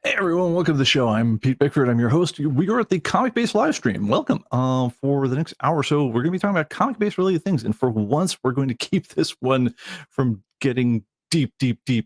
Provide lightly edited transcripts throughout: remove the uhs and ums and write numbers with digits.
Hey everyone, welcome to the show. I'm Pete Bickford. I'm your host. We are at the ComicBase live stream. Welcome. For the next hour or so, we're going to be talking about comic-based related things, and for once, we're going to keep this one from getting deep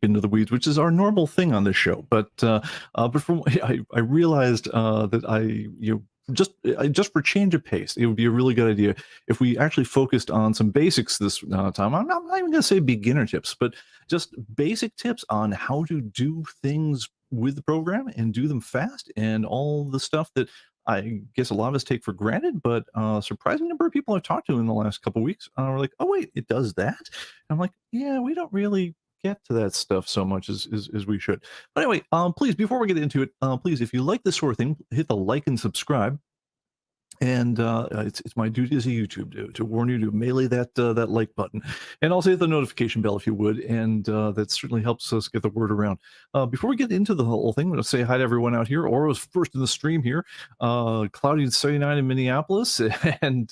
into the weeds, which is our normal thing on this show. But from I realized that just for change of pace, it would be a really good idea if we actually focused on some basics this time. I'm not even going to say beginner tips, but just basic tips on how to do things with the program and do them fast and all the stuff that I guess a lot of us take for granted, but surprising number of people I've talked to in the last couple of weeks are like, "Oh wait, it does that?" I'm like, "Yeah, we don't really get to that stuff so much as we should." But anyway, please before we get into it, please if you like this sort of thing, hit the like and subscribe. And it's my duty as a YouTube to warn you to melee that like button, and also hit the notification bell if you would, and that certainly helps us get the word around. Before we get into the whole thing, I'm going to say hi to everyone out here. Oro's first in the stream here. Cloudy and 79 in Minneapolis, and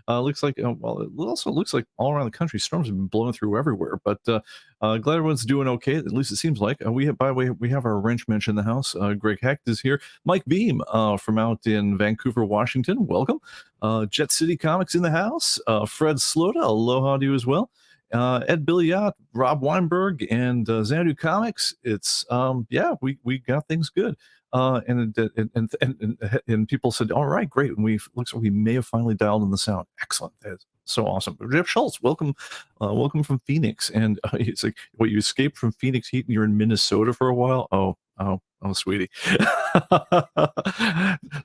looks like well, it also looks like all around the country storms have been blowing through everywhere. But glad everyone's doing okay. At least it seems like. We have, by the way, we have our wrench mensch in the house. Greg Hecht is here. Mike Beam from out in Vancouver, Washington. Welcome. Jet City Comics in the house. Fred Slota, aloha to you as well. Ed Billiot, Rob Weinberg, and Xanadu Comics. It's yeah, we got things good. And people said, "All right, great." And we looks like we may have finally dialed in the sound. Excellent. That's so awesome. Jeff Schultz, welcome, welcome from Phoenix. And it's like, what, you escaped from Phoenix heat and you're in Minnesota for a while? Oh, sweetie.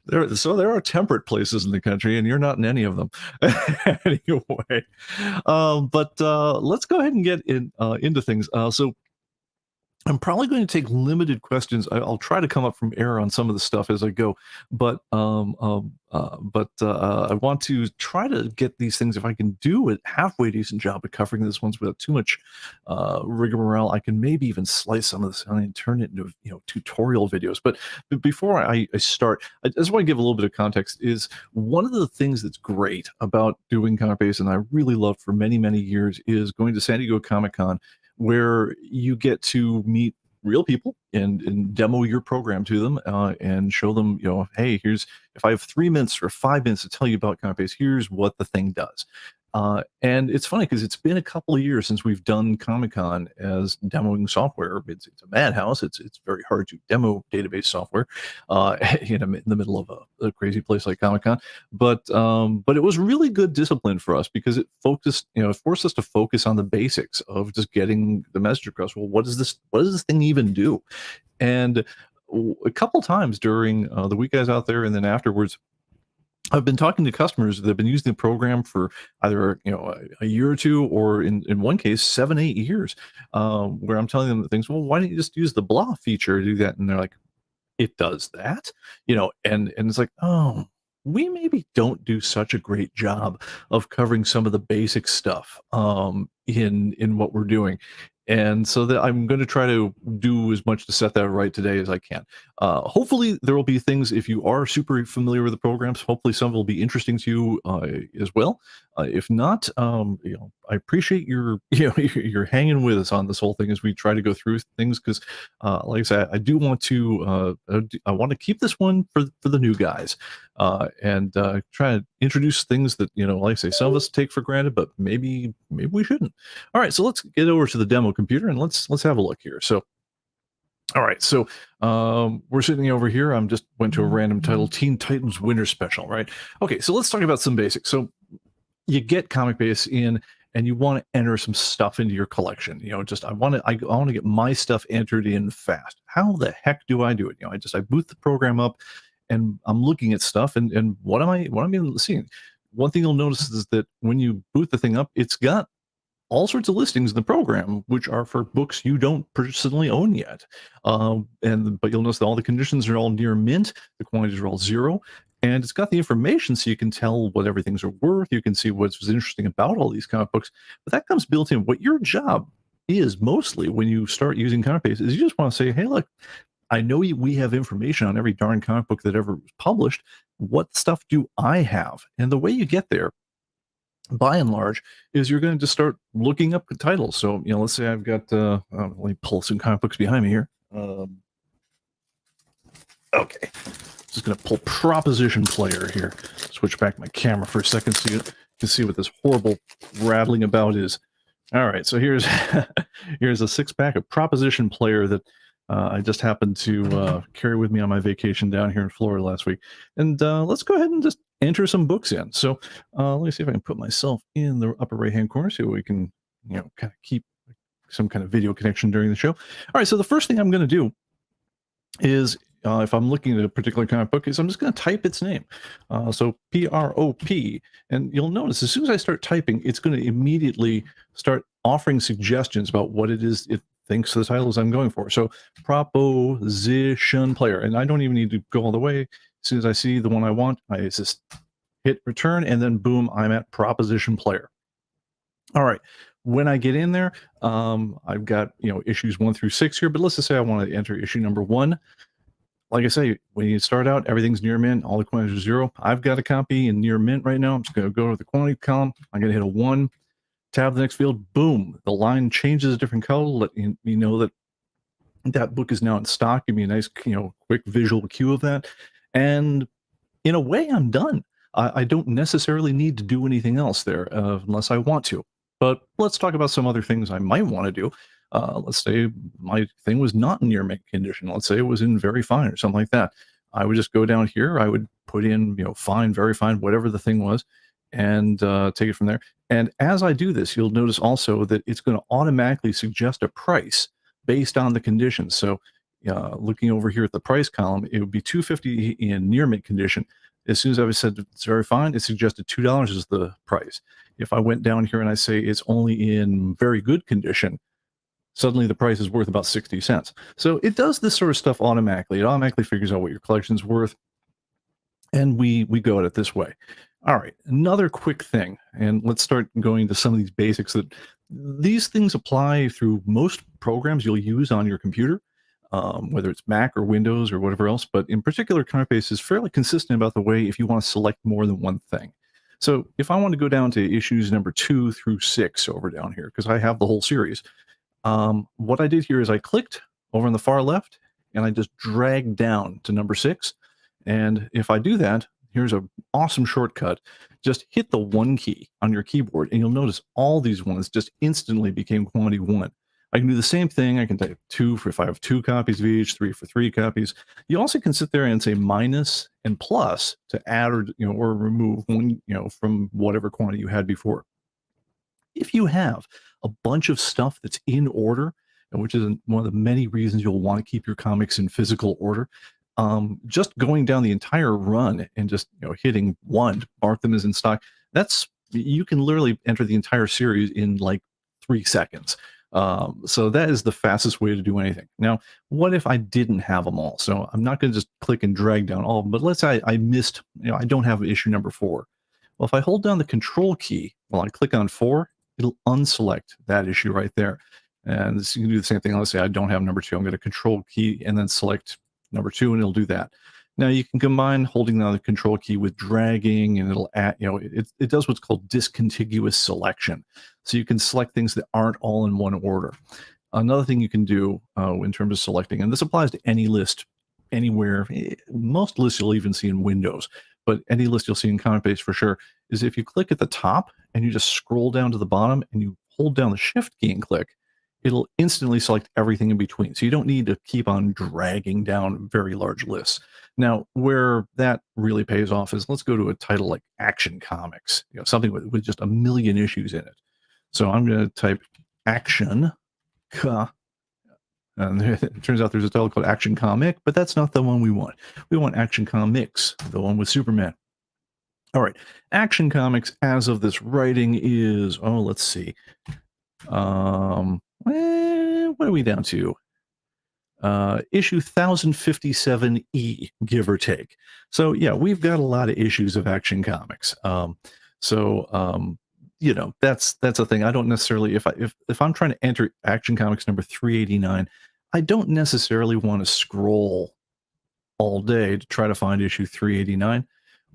There are temperate places in the country, and you're not in any of them. Anyway, but let's go ahead and get into things. So I'm probably going to take limited questions. I'll try to come up from air on some of the stuff as I go, but I want to try to get these things. If I can do a halfway decent job at covering this ones without too much rigmarole, I can maybe even slice some of this and turn it into tutorial videos. But before I start, I just want to give a little bit of context. Is one of the things that's great about doing ComicBase, and I really loved for many years, is going to San Diego Comic-Con, where you get to meet real people and demo your program to them and show them, hey, here's, if I have 3 minutes or 5 minutes to tell you about ComicBase, here's what the thing does. And it's funny because it's been a couple of years since we've done Comic-Con as demoing software. It's a madhouse. It's very hard to demo database software in the middle of a crazy place like Comic-Con. But it was really good discipline for us because it focused, it forced us to focus on the basics of just getting the message across. Well, what does this thing even do? And a couple times during the week I was out there and then afterwards, I've been talking to customers that have been using the program for either a year or two, or in one case 7-8 years, where I'm telling them things. Well, why don't you just use the blah feature to do that? And they're like, it does that, and it's like, oh, we maybe don't do such a great job of covering some of the basic stuff in what we're doing. And so that I'm going to try to do as much to set that right today as I can. Hopefully there will be things, if you are super familiar with the programs, hopefully some will be interesting to you as well. If not, I appreciate your you're hanging with us on this whole thing as we try to go through things, because like I said, I do want to I want to keep this one for the new guys, and try to introduce things that, like I say, some of us take for granted, but maybe we shouldn't. All right, so let's get over to the demo computer and let's have a look here. So all right, so we're sitting over here. I'm just went to a random title, Teen Titans Winter Special, right? Okay, so let's talk about some basics. So you get ComicBase in and you want to enter some stuff into your collection. I want to get my stuff entered in fast. How the heck do I do it? I boot the program up and I'm looking at stuff, and what am I seeing? One thing you'll notice is that when you boot the thing up, it's got all sorts of listings in the program, which are for books you don't personally own yet. But you'll notice that all the conditions are all near mint, the quantities are all 0, and it's got the information so you can tell what everything's are worth. You can see what's interesting about all these comic books, but that comes built in. What your job is mostly when you start using ComicBase is you just want to say, hey, look, I know we have information on every darn comic book that ever was published. What stuff do I have? And the way you get there, by and large, is you're going to just start looking up the titles. So, let's say I've got, let me pull some comic books behind me here. Just going to pull Proposition Player here. Switch back my camera for a second so you can see what this horrible rattling about is. All right, so here's here's a 6-pack of Proposition Player that I just happened to carry with me on my vacation down here in Florida last week. And let's go ahead and just enter some books in. So let me see if I can put myself in the upper right-hand corner so we can, kind of keep some kind of video connection during the show. All right, so the first thing I'm going to do is if I'm looking at a particular comic book, is I'm just going to type its name. So PROP, and you'll notice as soon as I start typing, it's going to immediately start offering suggestions about what it is it thinks the titles I'm going for. So Proposition Player, and I don't even need to go all the way. As soon as I see the one I want, I just hit return, and then boom, I'm at Proposition Player. All right. When I get in there, I've got issues 1 through 6 here, but let's just say I want to enter issue number 1. Like I say, when you start out, everything's near mint, all the quantities are 0. I've got a copy in near mint right now. I'm just going to go to the quantity column. I'm going to hit a 1, tab the next field, boom. The line changes a different color, let you know that that book is now in stock. Give me a nice, quick visual cue of that. And in a way, I'm done. I don't necessarily need to do anything else there unless I want to. But let's talk about some other things I might want to do. Let's say my thing was not in near mint condition. Let's say it was in very fine or something like that. I would just go down here. I would put in, fine, very fine, whatever the thing was, and take it from there. And as I do this, you'll notice also that it's going to automatically suggest a price based on the conditions. So looking over here at the price column, it would be $2.50 in near mint condition. As soon as I said it's very fine, it suggested $2 is the price. If I went down here and I say it's only in very good condition, suddenly the price is worth about 60 cents. So it does this sort of stuff automatically. It automatically figures out what your collection's worth, and we go at it this way. All right, another quick thing, and let's start going to some of these basics. That these things apply through most programs you'll use on your computer, whether it's Mac or Windows or whatever else. But in particular, ComicBase is fairly consistent about the way if you want to select more than one thing. So if I want to go down to issues number 2 through 6 over down here, because I have the whole series, what I did here is I clicked over on the far left and I just dragged down to number 6. And if I do that, here's an awesome shortcut. Just hit the 1 key on your keyboard and you'll notice all these ones just instantly became quantity 1. I can do the same thing. I can type 2 for if I have 2 copies of each, 3 for 3 copies. You also can sit there and say minus and plus to add or remove one, from whatever quantity you had before. If you have a bunch of stuff that's in order, which is one of the many reasons you'll want to keep your comics in physical order, just going down the entire run and just hitting 1 to mark them as in stock, you can literally enter the entire series in like 3 seconds. So that is the fastest way to do anything. Now, what if I didn't have them all? So I'm not going to just click and drag down all of them, but let's say I missed, I don't have issue number 4. Well, if I hold down the control key while I click on 4, it'll unselect that issue right there. And you can do the same thing. Let's say I don't have number 2. I'm going to control key and then select number 2, and it'll do that. Now you can combine holding down the control key with dragging, and it'll add, it does what's called discontiguous selection. So you can select things that aren't all in one order. Another thing you can do in terms of selecting, and this applies to any list anywhere, most lists you'll even see in Windows, but any list you'll see in ComicBase for sure, is if you click at the top and you just scroll down to the bottom and you hold down the shift key and click, it'll instantly select everything in between. So you don't need to keep on dragging down very large lists. Now, where that really pays off is, let's go to a title like Action Comics, something with just a million issues in it. So I'm going to type Action, and it turns out there's a title called Action Comic, but that's not the one we want. We want Action Comics, the one with Superman. All right, Action Comics as of this writing is, let's see. What are we down to? Issue 1057E, give or take. So yeah, we've got a lot of issues of Action Comics. That's a thing. I don't necessarily, if I'm trying to enter Action Comics number 389, I don't necessarily want to scroll all day to try to find issue 389.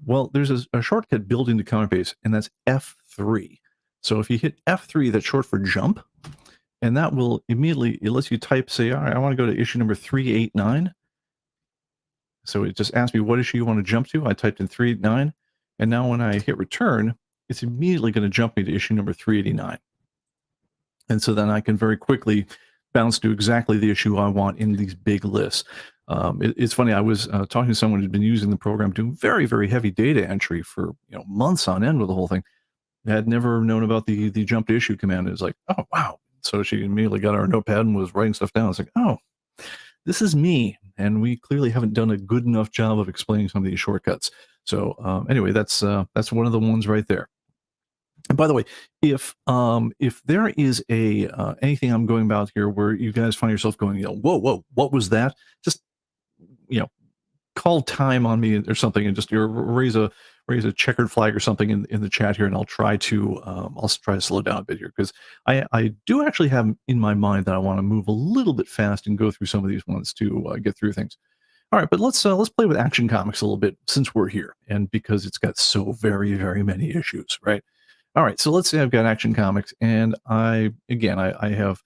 Well, there's a shortcut built into ComicBase, and that's F3. So if you hit F3, that's short for jump, and that will immediately, it lets you type, say, all right, I want to go to issue number 389. So it just asked me what issue you want to jump to. I typed in 389, and now when I hit return, it's immediately going to jump me to issue number 389. And so then I can very quickly bounce to exactly the issue I want in these big lists. It's funny. I was talking to someone who'd been using the program, doing very, very heavy data entry for months on end with the whole thing. Had never known about the jump to issue command. It's like, oh wow! So she immediately got her notepad and was writing stuff down. It's like, oh, this is me, and we clearly haven't done a good enough job of explaining some of these shortcuts. So anyway, that's one of the ones right there. And by the way, if there is a anything I'm going about here where you guys find yourself going, whoa, what was that? Just you know, call time on me or something, and just raise a checkered flag or something in the chat here, and I'll try to slow down a bit here, because I do actually have in my mind that I want to move a little bit fast and go through some of these ones to get through things. All right, but let's play with Action Comics a little bit since we're here, and because it's got so very, very many issues, right? All right, so let's say I've got Action Comics, and I have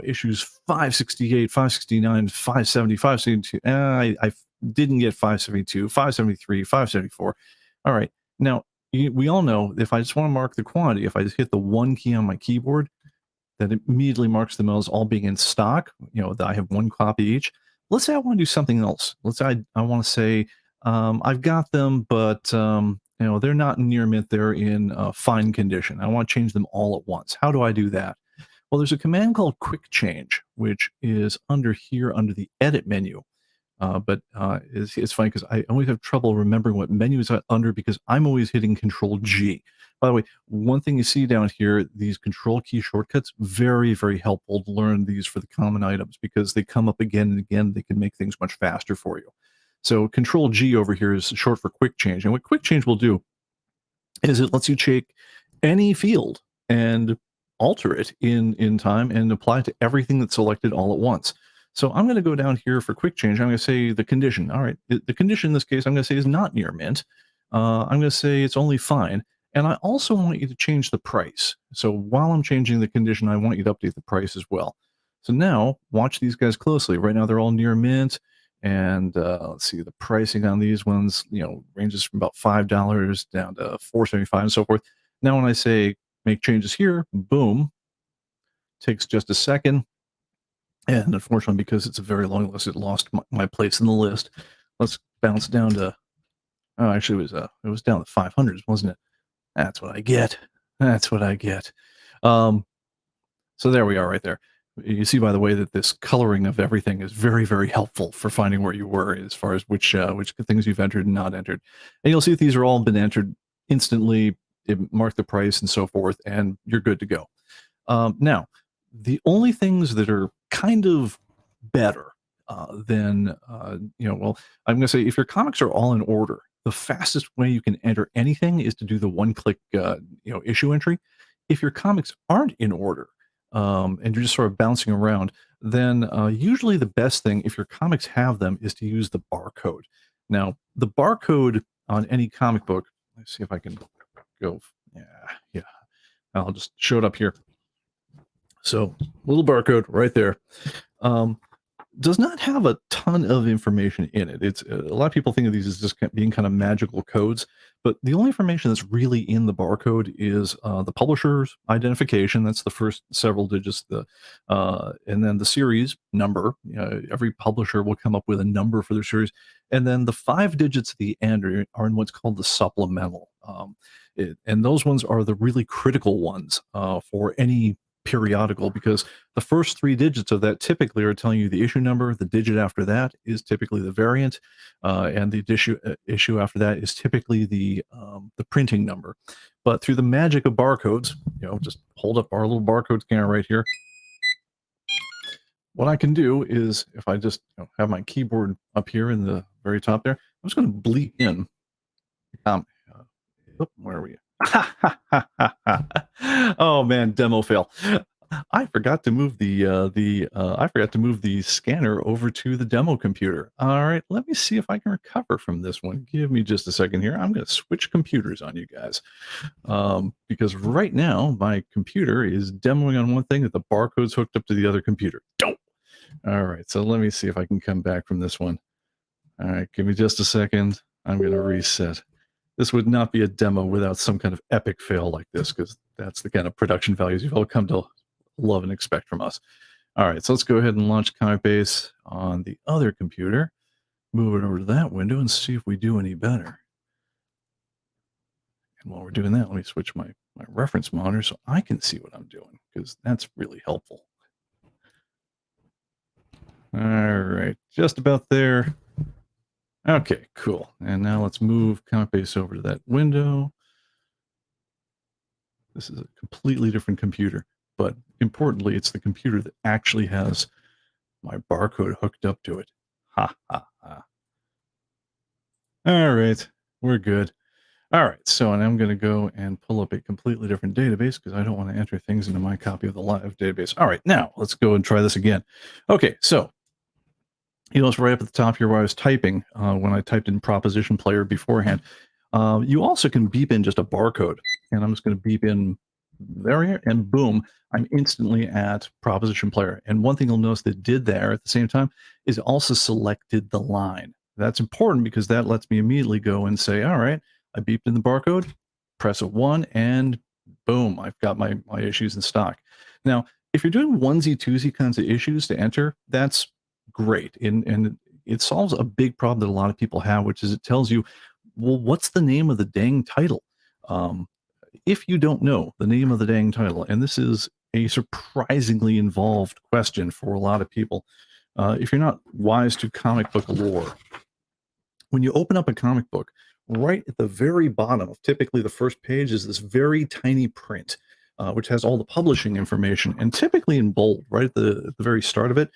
issues 568, 569, 570, 572. I didn't get 572, 573, 574. All right, now we all know if I just want to mark the quantity, if I just hit the 1 key on my keyboard, that immediately marks them as all being in stock. That I have 1 copy each. Let's say I want to do something else. Let's say I want to say I've got them, but they're not near mint. They're in fine condition. I want to change them all at once. How do I do that? Well, there's a command called Quick Change, which is under here under the Edit menu. But it's funny because I always have trouble remembering what menu is under, because I'm always hitting Control G. By the way, one thing you see down here, these Control key shortcuts, very, very helpful to learn these for the common items, because they come up again and again. They can make things much faster for you. So Control G over here is short for Quick Change. And what Quick Change will do is it lets you take any field and alter it in time and apply it to everything that's selected all at once. So I'm going to go down here for Quick Change. I'm going to say the condition. All right, the condition in this case, I'm going to say is not near mint. I'm going to say it's only fine. And I also want you to change the price. So while I'm changing the condition, I want you to update the price as well. So now watch these guys closely. Right now they're all near mint. And let's see, the pricing on these ones, ranges from about $5 down to $4.75 and so forth. Now, when I say make changes here, boom, takes just a second. And unfortunately, because it's a very long list, it lost my place in the list. Let's bounce down to, oh, actually, it was down to 500s, wasn't it? That's what I get. That's what I get. So there we are right there. You see, by the way, that this coloring of everything is very, very helpful for finding where you were as far as which things you've entered and not entered. And you'll see that these are all been entered instantly, mark the price and so forth, and you're good to go. Now, the only things that are kind of better than, well, I'm going to say if your comics are all in order, the fastest way you can enter anything is to do the one-click, issue entry. If your comics aren't in order, and you're just sort of bouncing around, then usually the best thing, if your comics have them, is to use the barcode. Now, the barcode on any comic book, let's see if I can go, yeah, I'll just show it up here. So, little barcode right there. Does not have a ton of information in it. It's a lot of people think of these as just being kind of magical codes, but the only information that's really in the barcode is the publisher's identification. That's the first several digits. And then the series number. Every publisher will come up with a number for their series, and then the 5 digits at the end are in what's called the supplemental. And those ones are the really critical ones for any periodical, because the first 3 digits of that typically are telling you the issue number. The digit after that is typically the variant, and the issue after that is typically the printing number. But through the magic of barcodes, just hold up our little barcode scanner right here. What I can do is, if I just have my keyboard up here in the very top there, I'm just going to bleed in. Where are we? Oh man, demo fail. I forgot to move the scanner over to the demo computer. All right, let me see if I can recover from this one. Give me just a second here. I'm going to switch computers on you guys, because right now my computer is demoing on one thing that the barcode's hooked up to the other computer. Don't. All right, so let me see if I can come back from this one. All right, give me just a second. I'm going to reset. This would not be a demo without some kind of epic fail like this, because that's the kind of production values you've all come to love and expect from us. All right, so let's go ahead and launch ComicBase on the other computer. Move it over to that window and see if we do any better. And while we're doing that, let me switch my reference monitor so I can see what I'm doing, because that's really helpful. All right, just about there. Okay, cool. And now let's move ComicBase over to that window. This is a completely different computer, but importantly, it's the computer that actually has my barcode hooked up to it. Ha, ha, ha. All right, we're good. All right, so and I'm going to go and pull up a completely different database because I don't want to enter things into my copy of the live database. All right, now let's go and try this again. Okay, so you notice right up at the top here where I was typing when I typed in proposition player beforehand. You also can beep in just a barcode, and I'm just going to beep in there, and boom, I'm instantly at proposition player. And one thing you'll notice that did there at the same time is it also selected the line. That's important because that lets me immediately go and say, all right, I beeped in the barcode, press a 1, and boom, I've got my issues in stock. Now, if you're doing onesie twosie kinds of issues to enter, that's great. And it solves a big problem that a lot of people have, which is it tells you, well, what's the name of the dang title? If you don't know the name of the dang title, and this is a surprisingly involved question for a lot of people, if you're not wise to comic book lore, when you open up a comic book, right at the very bottom of typically the first page is this very tiny print, which has all the publishing information, and typically in bold, right at the very start of it.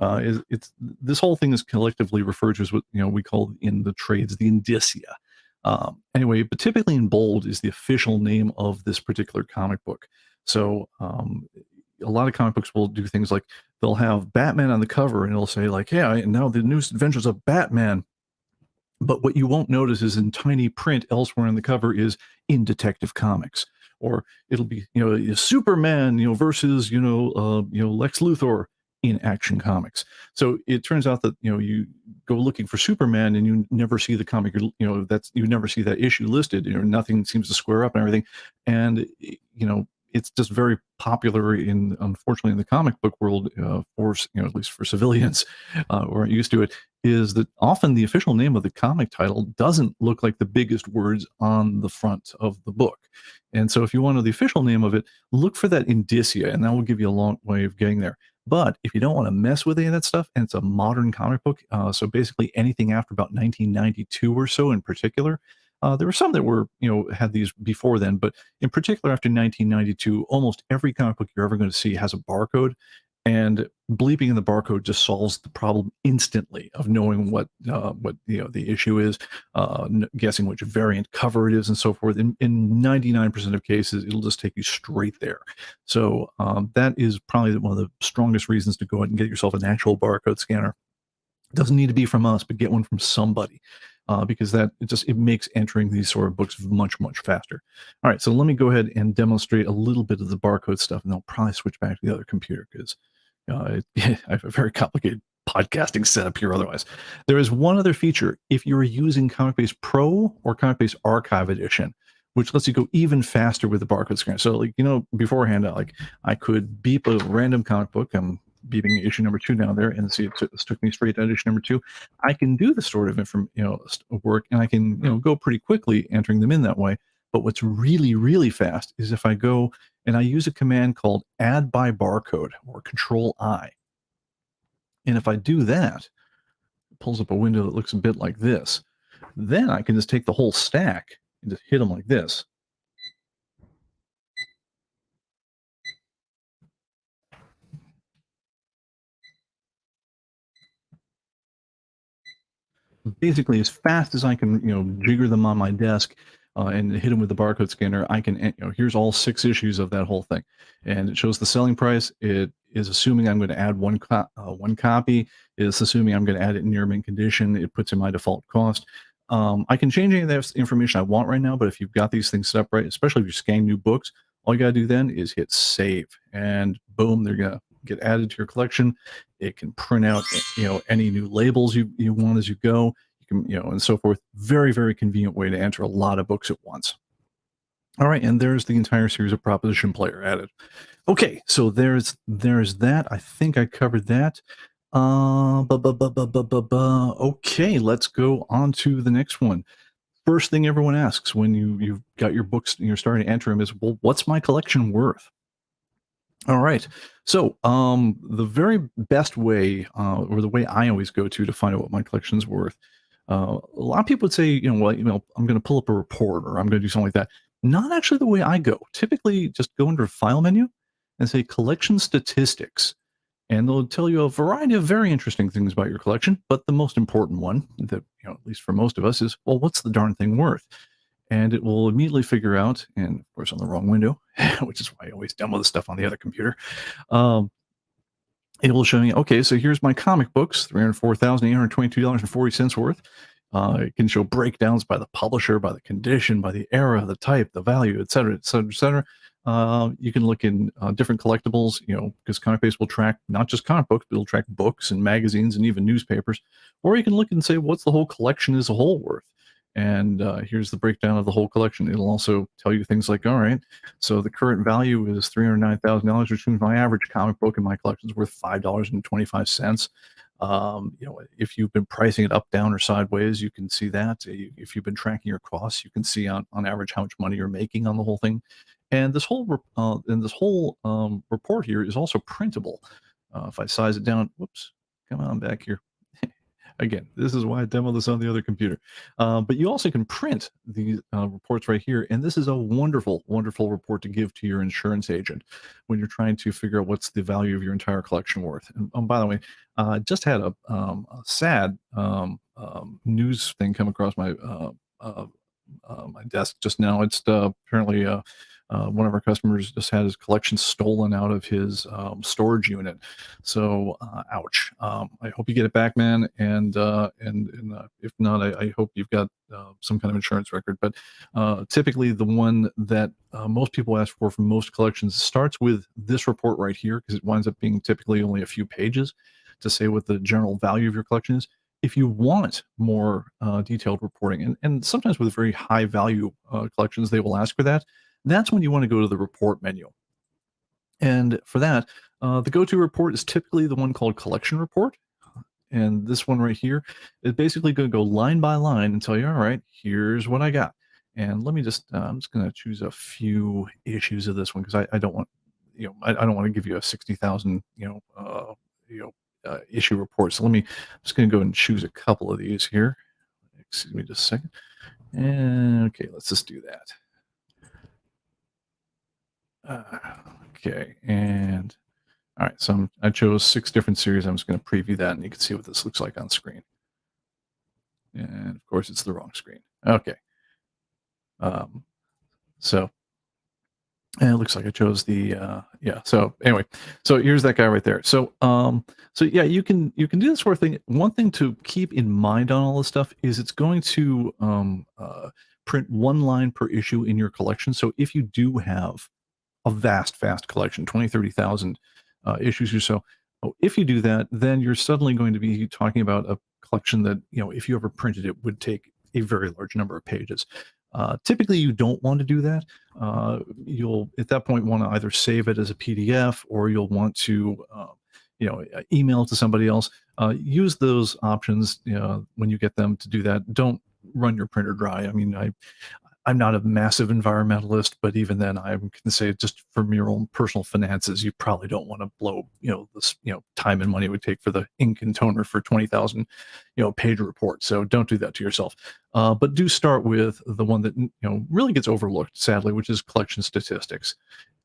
It's this whole thing is collectively referred to as what we call in the trades the indicia. Anyway, but typically in bold is the official name of this particular comic book. So a lot of comic books will do things like they'll have Batman on the cover and it'll say like, yeah, and now the newest adventures of Batman. But what you won't notice is in tiny print elsewhere on the cover is in Detective Comics, or it'll be Superman versus Lex Luthor in Action Comics. So it turns out that you go looking for Superman and you never see the comic, you never see that issue listed. Nothing seems to square up and everything, and it's just very popular unfortunately in the comic book world, for at least for civilians who aren't used to it, is that often the official name of the comic title doesn't look like the biggest words on the front of the book. And so if you want to know the official name of it, look for that indicia, and that will give you a long way of getting there. But if you don't want to mess with any of that stuff, and it's a modern comic book, so basically anything after about 1992 or so in particular, there were some that were, had these before then, but in particular after 1992, almost every comic book you're ever going to see has a barcode, and bleeping in the barcode just solves the problem instantly of knowing what the issue is, guessing which variant cover it is, and so forth. In 99% of cases, it'll just take you straight there. So that is probably one of the strongest reasons to go ahead and get yourself an actual barcode scanner. It doesn't need to be from us, but get one from somebody. Because it makes entering these sort of books much faster. All right, so let me go ahead and demonstrate a little bit of the barcode stuff, and I'll probably switch back to the other computer because I have a very complicated podcasting setup here. Otherwise, there is one other feature if you're using ComicBase Pro or ComicBase Archive Edition, which lets you go even faster with the barcode scanner. So, beforehand, I could beep a random comic book. I'm beeping issue number 2 down there, and see it took me straight to issue number 2. I can do the sort of work, and I can go pretty quickly entering them in that way. But what's really fast is if I go and I use a command called add by barcode, or Control I. And if I do that, it pulls up a window that looks a bit like this. Then I can just take the whole stack and just hit them like this. Basically, as fast as I can, jigger them on my desk and hit them with the barcode scanner, I can, here's all 6 issues of that whole thing, and it shows the selling price. It is assuming I'm going to add one copy. It's assuming I'm going to add it in near mint condition. It puts in my default cost. I can change any of that information I want right now, but if you've got these things set up right, especially if you're scanning new books, all you got to do then is hit save, and boom, they're going to get added to your collection. It can print out any new labels you want as you go. them, and so forth. Very, very convenient way to enter a lot of books at once. All right, and there's the entire series of Proposition Player added. Okay, so there's that. I think I covered that. Okay, let's go on to the next one. First thing everyone asks when you've got your books and you're starting to enter them is, well, what's my collection worth? All right. So, the very best way, or the way I always go to find out what my collection's worth, a lot of people would say, well, I'm going to pull up a report or I'm going to do something like that. Not actually the way I go. Typically, just go under File menu and say Collection Statistics, and they'll tell you a variety of very interesting things about your collection. But the most important one, that at least for most of us, is, well, what's the darn thing worth? And it will immediately figure out, and of course on the wrong window, which is why I always demo the stuff on the other computer. Um, it will show me, okay, so here's my comic books, $304,822.40 worth. It can show breakdowns by the publisher, by the condition, by the era, the type, the value, et cetera, et cetera, et cetera. You can look in different collectibles, because ComicBase will track not just comic books, but it'll track books and magazines and even newspapers. Or you can look and say, what's the whole collection as a whole worth? And here's the breakdown of the whole collection. It'll also tell you things like, all right, so the current value is $309,000, which means my average comic book in my collection is worth $5.25. If you've been pricing it up, down, or sideways, you can see that. If you've been tracking your costs, you can see on average how much money you're making on the whole thing. And this whole report here is also printable. If I size it down, whoops, come on back here. Again, this is why I demo this on the other computer. But you also can print these reports right here. And this is a wonderful, wonderful report to give to your insurance agent when you're trying to figure out what's the value of your entire collection worth. And by the way, I just had a sad news thing come across my my desk just now. It's apparently one of our customers just had his collection stolen out of his storage unit. So, ouch. I hope you get it back, man. And if not, I hope you've got some kind of insurance record. But typically, the one that most people ask for most collections starts with this report right here, because it winds up being typically only a few pages to say what the general value of your collection is. If you want more detailed reporting, and sometimes with very high value collections, they will ask for that. That's when you want to go to the report menu. And for that, the go-to report is typically the one called collection report. And this one right here is basically going to go line by line and tell you, all right, here's what I got. And let me just, I'm just going to choose a few issues of this one, because I don't want, I don't want to give you a 60,000, issue report. So I'm just going to go and choose a couple of these here. Excuse me just a second. And okay, let's just do that. Okay, and all right, so I chose 6 different series. I'm just going to preview that, and you can see what this looks like on screen. And of course, it's the wrong screen. Okay. So, and it looks like I chose the yeah. So anyway, so here's that guy right there. So so yeah, you can do this sort of thing. One thing to keep in mind on all this stuff is it's going to print one line per issue in your collection. So if you do have a vast collection, 20, 30,000 issues or so. If you do that, then you're suddenly going to be talking about a collection that, if you ever printed it, would take a very large number of pages. Typically, you don't want to do that. You'll, at that point, want to either save it as a PDF, or you'll want to, email it to somebody else. Use those options when you get them to do that. Don't run your printer dry. I mean, I'm not a massive environmentalist, but even then, I can say, just from your own personal finances, you probably don't want to blow, this, time and money it would take for the ink and toner for 20,000, page report. So don't do that to yourself. But do start with the one that, really gets overlooked, sadly, which is collection statistics.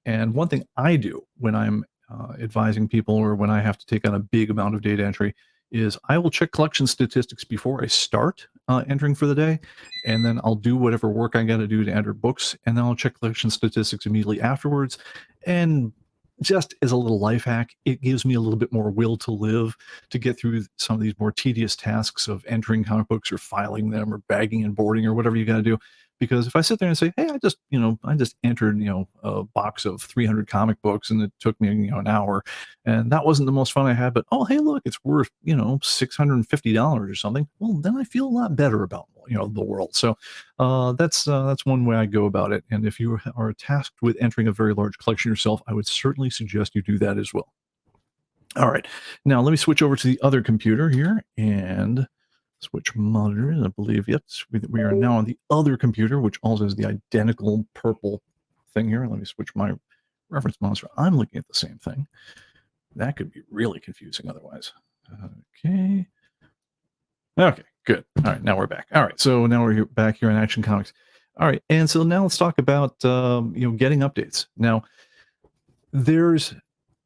And one thing I do when I'm advising people, or when I have to take on a big amount of data entry, is I will check collection statistics before I start entering for the day, and then I'll do whatever work I got to do to enter books, and then I'll check collection statistics immediately afterwards. And just as a little life hack, it gives me a little bit more will to live to get through some of these more tedious tasks of entering comic books or filing them or bagging and boarding or whatever you got to do. Because if I sit there and say, "Hey, I just entered, a box of 300 comic books and it took me, an hour, and that wasn't the most fun I had, but oh, hey, look, it's worth, $650 or something." Well, then I feel a lot better about, the world. So that's one way I go about it. And if you are tasked with entering a very large collection yourself, I would certainly suggest you do that as well. All right. Now let me switch over to the other computer here and switch monitors. I believe, yes, we are now on the other computer, which also has the identical purple thing here. Let me switch my reference monitor. I'm looking at the same thing. That could be really confusing otherwise. Okay. Okay, good. All right, now we're back. All right, so now we're back here in Action Comics. All right, and so now let's talk about getting updates. Now, this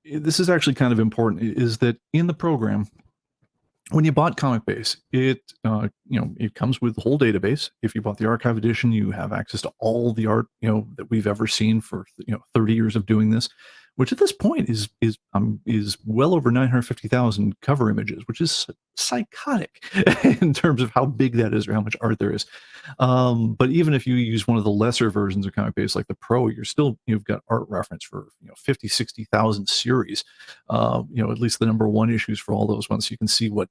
is actually kind of important. Is that in the program? When you bought ComicBase, it comes with the whole database. If you bought the archive edition, you have access to all the art that we've ever seen for 30 years of doing this, which at this point is well over 950,000 cover images, which is psychotic in terms of how big that is or how much art there is. But even if you use one of the lesser versions of ComicBase, like the Pro, you've got art reference for 50, 60,000 series. At least the #1 issues for all those ones, so you can see what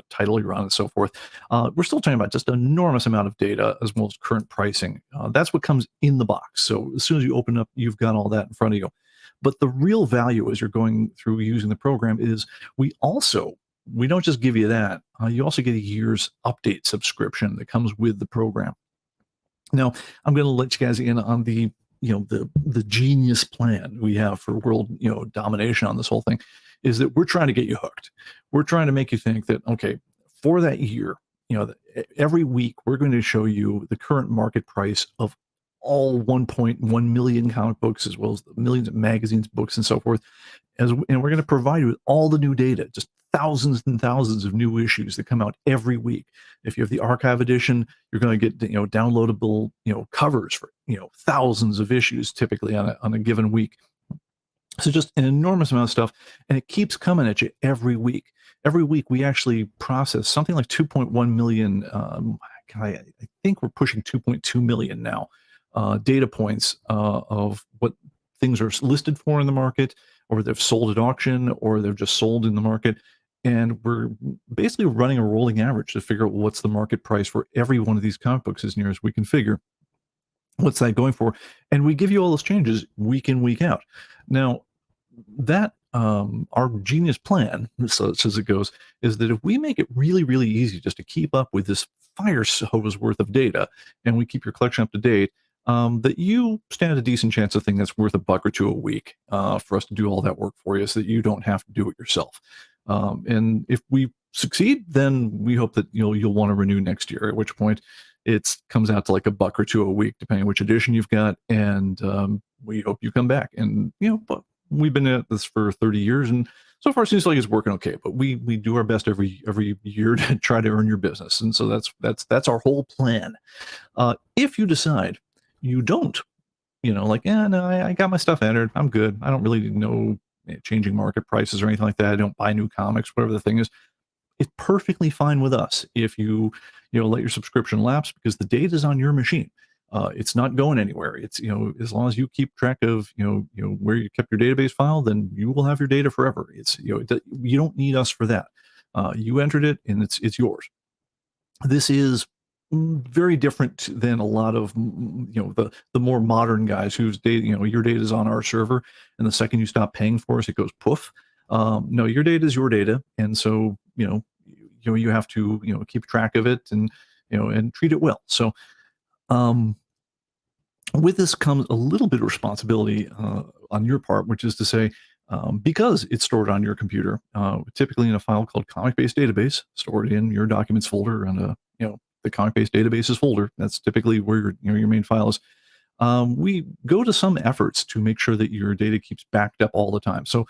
title you're on and so forth. We're still talking about just an enormous amount of data as well as current pricing. That's what comes in the box. So as soon as you open up, you've got all that in front of you. But the real value as you're going through using the program is we don't just give you that. You also get a year's update subscription that comes with the program. Now, I'm going to let you guys in on the genius plan we have for world domination on this whole thing. Is that we're trying to get you hooked. We're trying to make you think that, okay, for that year, every week we're going to show you the current market price of all 1.1 million comic books, as well as the millions of magazines, books, and so forth. And we're going to provide you with all the new data, just thousands and thousands of new issues that come out every week. If you have the archive edition, you're going to get downloadable covers for thousands of issues typically on a given week. So just an enormous amount of stuff, and it keeps coming at you every week. Every week we actually process something like 2.1 million. I think we're pushing 2.2 million now data points of what things are listed for in the market, or they've sold at auction, or they're just sold in the market. And we're basically running a rolling average to figure out what's the market price for every one of these comic books as near as we can figure. What's that going for? And we give you all those changes week in, week out. Now, that our genius plan, such as it goes, is that if we make it really, really easy just to keep up with this fire hose worth of data, and we keep your collection up to date, that you stand a decent chance of thing that's worth $1 or $2 a week for us to do all that work for you, so that you don't have to do it yourself. And if we succeed, then we hope that you'll want to renew next year, at which point it comes out to like $1 or $2 a week, depending on which edition you've got. And we hope you come back. And but we've been at this for 30 years, and so far it seems like it's working okay. But we do our best every year to try to earn your business, and so that's our whole plan. If you decide you don't, like, no, I got my stuff entered, I'm good, I don't really know changing market prices or anything like that, I don't buy new comics, whatever the thing is, it's perfectly fine with us if you let your subscription lapse, because the data is on your machine. It's not going anywhere. It's as long as you keep track of where you kept your database file, then you will have your data forever. It's you don't need us for that. You entered it, and it's yours. This is very different than a lot of the more modern guys whose data your data is on our server, and the second you stop paying for us, it goes poof. No, your data is your data, and so you have to keep track of it and and treat it well. So with this comes a little bit of responsibility on your part, which is to say, because it's stored on your computer, typically in a file called ComicBase database, stored in your documents folder and the ComicBase databases folder. That's typically where your main file is. We go to some efforts to make sure that your data keeps backed up all the time. So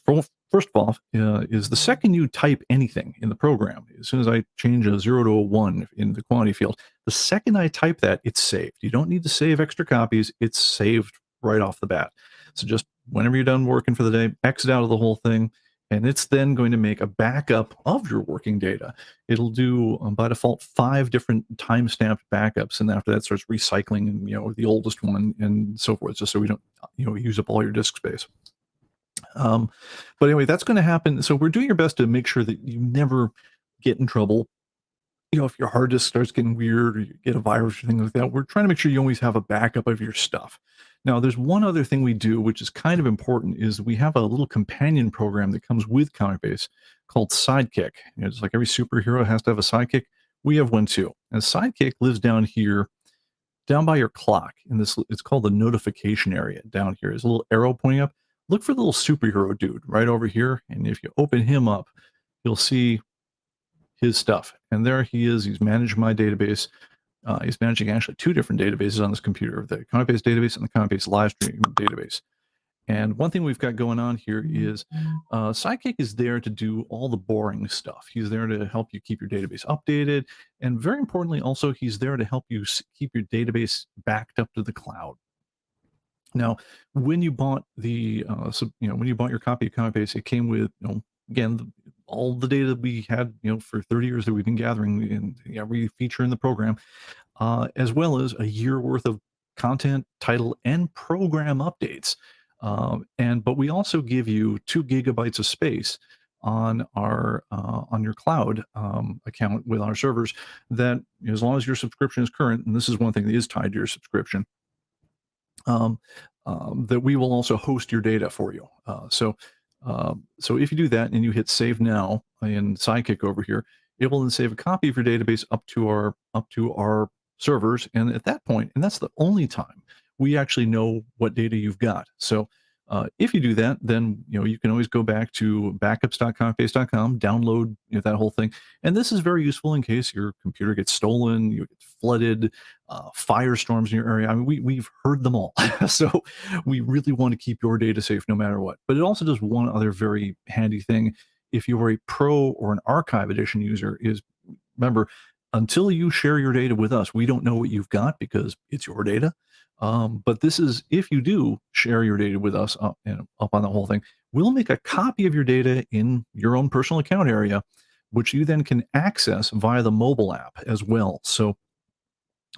first of all, is the second you type anything in the program, as soon as I change a 0 to a 1 in the quantity field, the second I type that, it's saved. You don't need to save extra copies. It's saved right off the bat. So just whenever you're done working for the day, exit out of the whole thing, and it's then going to make a backup of your working data. It'll do, by default, 5 different time-stamped backups, and after that starts recycling, and, the oldest one and so forth, just so we don't, use up all your disk space. But anyway, that's going to happen. So we're doing our best to make sure that you never get in trouble. If your hard disk starts getting weird or you get a virus or things like that, we're trying to make sure you always have a backup of your stuff. Now, there's one other thing we do, which is kind of important, is we have a little companion program that comes with ComicBase called Sidekick. Just like every superhero has to have a sidekick, we have one too. And Sidekick lives down here, down by your clock. In this, it's called the notification area down here. There's a little arrow pointing up. Look for the little superhero dude right over here, and if you open him up, you'll see his stuff. And there he is. He's managing my database. He's managing actually 2 different databases on this computer, the ComicBase database and the ComicBase Livestream database. And one thing we've got going on here is Sidekick is there to do all the boring stuff. He's there to help you keep your database updated. And very importantly, also, he's there to help you keep your database backed up to the cloud. Now, when you bought when you bought your copy of ComicBase, it came with, again, all the data we had, for 30 years that we've been gathering in every feature in the program, as well as a year worth of content, title, and program updates. But we also give you 2 gigabytes of space on your cloud account with our servers. That, as long as your subscription is current, and this is one thing that is tied to your subscription, that we will also host your data for you. So if you do that and you hit save now in Sidekick over here, it will then save a copy of your database up to our servers. And at that point, and that's the only time we actually know what data you've got. So if you do that, then you can always go back to backups.comicbase.com, download that whole thing. And this is very useful in case your computer gets stolen, you get flooded, firestorms in your area. I mean, we've heard them all. So we really want to keep your data safe no matter what. But it also does one other very handy thing. If you are a Pro or an Archive Edition user, is remember, until you share your data with us, we don't know what you've got because it's your data. But this is, if you do share your data with us up on the whole thing, we'll make a copy of your data in your own personal account area, which you then can access via the mobile app as well. So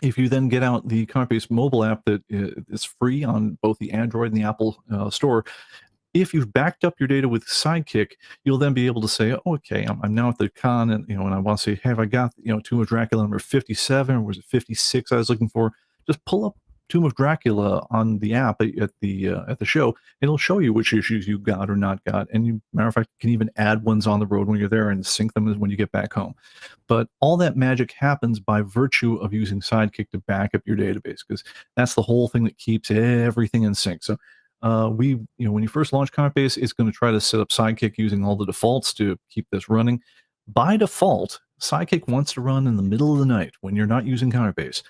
if you then get out the ComicBase mobile app that is free on both the Android and the Apple store, if you've backed up your data with Sidekick, you'll then be able to say, oh, okay, I'm now at the con, and and I want to say, hey, have I got Tomb of Dracula number 57, or was it 56 I was looking for? Just pull up Tomb of Dracula on the app at the show. It'll show you which issues you got or not got, and matter of fact, you can even add ones on the road when you're there and sync them when you get back home. But all that magic happens by virtue of using Sidekick to back up your database, because that's the whole thing that keeps everything in sync. So when you first launch ComicBase, it's going to try to set up Sidekick using all the defaults to keep this running. By default, Sidekick wants to run in the middle of the night when you're not using ComicBase,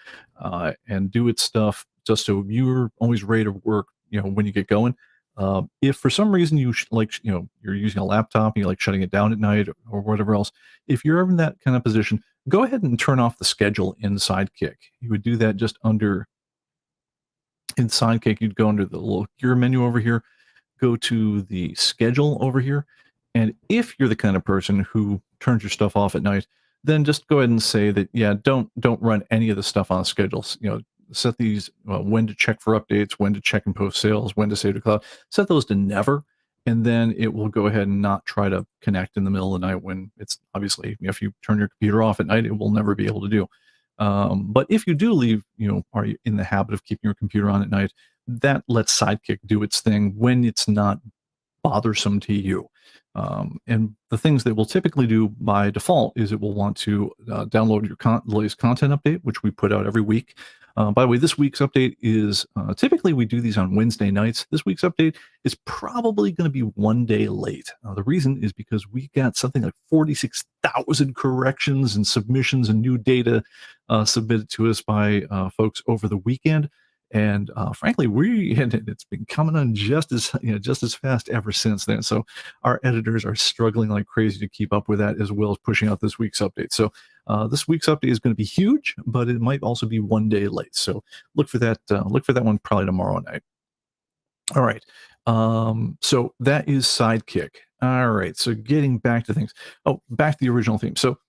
and do its stuff just so you're always ready to work, when you get going. If for some reason you're using a laptop and you like shutting it down at night or whatever else, if you're ever in that kind of position, go ahead and turn off the schedule in Sidekick. You would do that just in Sidekick. You'd go under the little gear menu over here, go to the schedule over here. And if you're the kind of person who turns your stuff off at night, then just go ahead and say that, yeah, don't run any of the stuff on schedules. Set these when to check for updates, when to check and post sales, when to save to cloud. Set those to never, and then it will go ahead and not try to connect in the middle of the night when it's obviously, if you turn your computer off at night, it will never be able to do. But if you do leave, are in the habit of keeping your computer on at night, that lets Sidekick do its thing when it's not bothersome to you. And the things that we'll typically do by default is it will want to download your latest content update, which we put out every week. By the way, this week's update is typically we do these on Wednesday nights. This week's update is probably going to be one day late. The reason is because we got something like 46,000 corrections and submissions and new data submitted to us by folks over the weekend. And frankly, it's been coming on just as fast ever since then. So our editors are struggling like crazy to keep up with that, as well as pushing out this week's update. So this week's update is going to be huge, but it might also be one day late. So look for that. Look for that one probably tomorrow night. All right. So that is Sidekick. All right. So getting back to things. Oh, back to the original theme. So